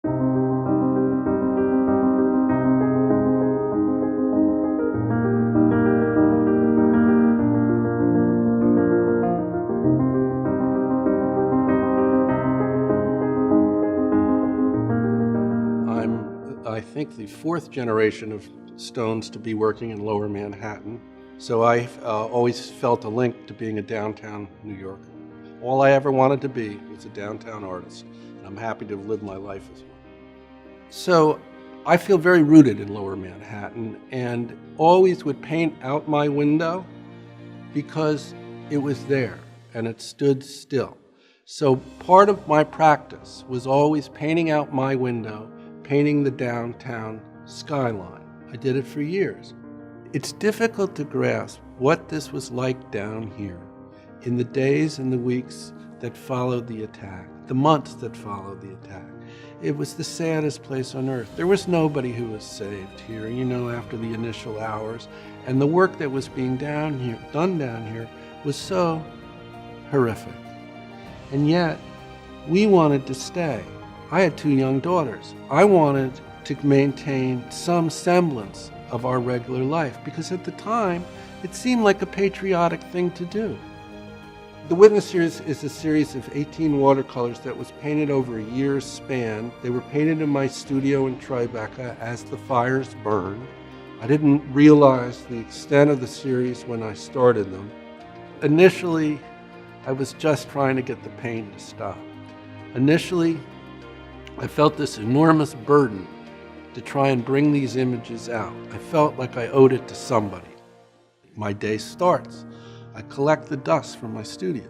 I think, the fourth generation of Stones to be working in Lower Manhattan, so I've always felt a link to being a downtown New Yorker. All I ever wanted to be was a downtown artist, and I'm happy to have lived my life as one. So I feel very rooted in Lower Manhattan, and always would paint out my window because it was there and it stood still. So part of my practice was always painting out my window, painting the downtown skyline. I did it for years. It's difficult to grasp what this was like down here in the days and the weeks that followed the attack, the months that followed the attack. It was the saddest place on earth. There was nobody who was saved here, after the initial hours. And the work that was being done down here was so horrific. And yet, we wanted to stay. I had 2 young daughters. I wanted to maintain some semblance of our regular life because at the time, it seemed like a patriotic thing to do. The Witness series is a series of 18 watercolors that was painted over a year's span. They were painted in my studio in Tribeca as the fires burned. I didn't realize the extent of the series when I started them. Initially, I was just trying to get the pain to stop. Initially, I felt this enormous burden to try and bring these images out. I felt like I owed it to somebody. My day starts. I collect the dust from my studio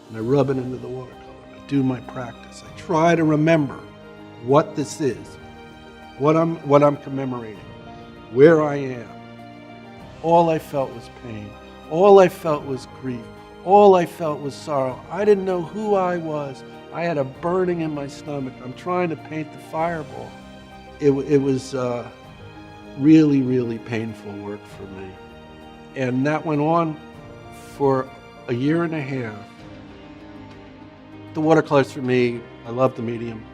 and I rub it into the watercolor. I do my practice. I try to remember what this is, what I'm commemorating, where I am. All I felt was pain. All I felt was grief. All I felt was sorrow. I didn't know who I was. I had a burning in my stomach. I'm trying to paint the fireball. It was really, really painful work for me. And that went on for a year and a half. The watercolors for me, I love the medium.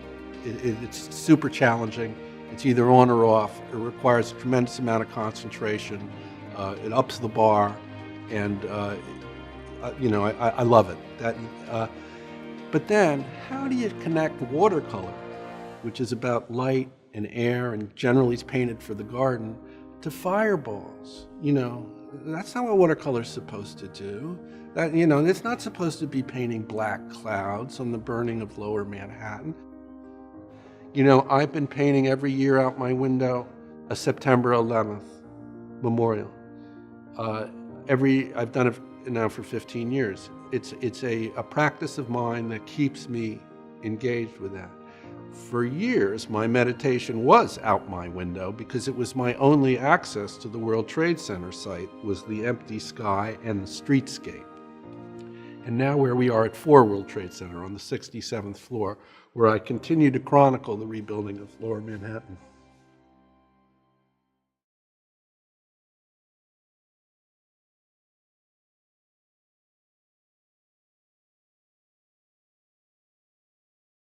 It's super challenging. It's either on or off. It requires a tremendous amount of concentration. It ups the bar, and I love it. But then, how do you connect watercolor, which is about light and air and generally is painted for the garden, to fireballs? That's not what watercolor's supposed to do. It's not supposed to be painting black clouds on the burning of Lower Manhattan. I've been painting every year out my window a September 11th memorial. I've done it now for 15 years. It's a practice of mine that keeps me engaged with that. For years, my meditation was out my window because it was my only access to the World Trade Center site, was the empty sky and the streetscape. And now where we are at 4 World Trade Center on the 67th floor, where I continue to chronicle the rebuilding of Lower Manhattan.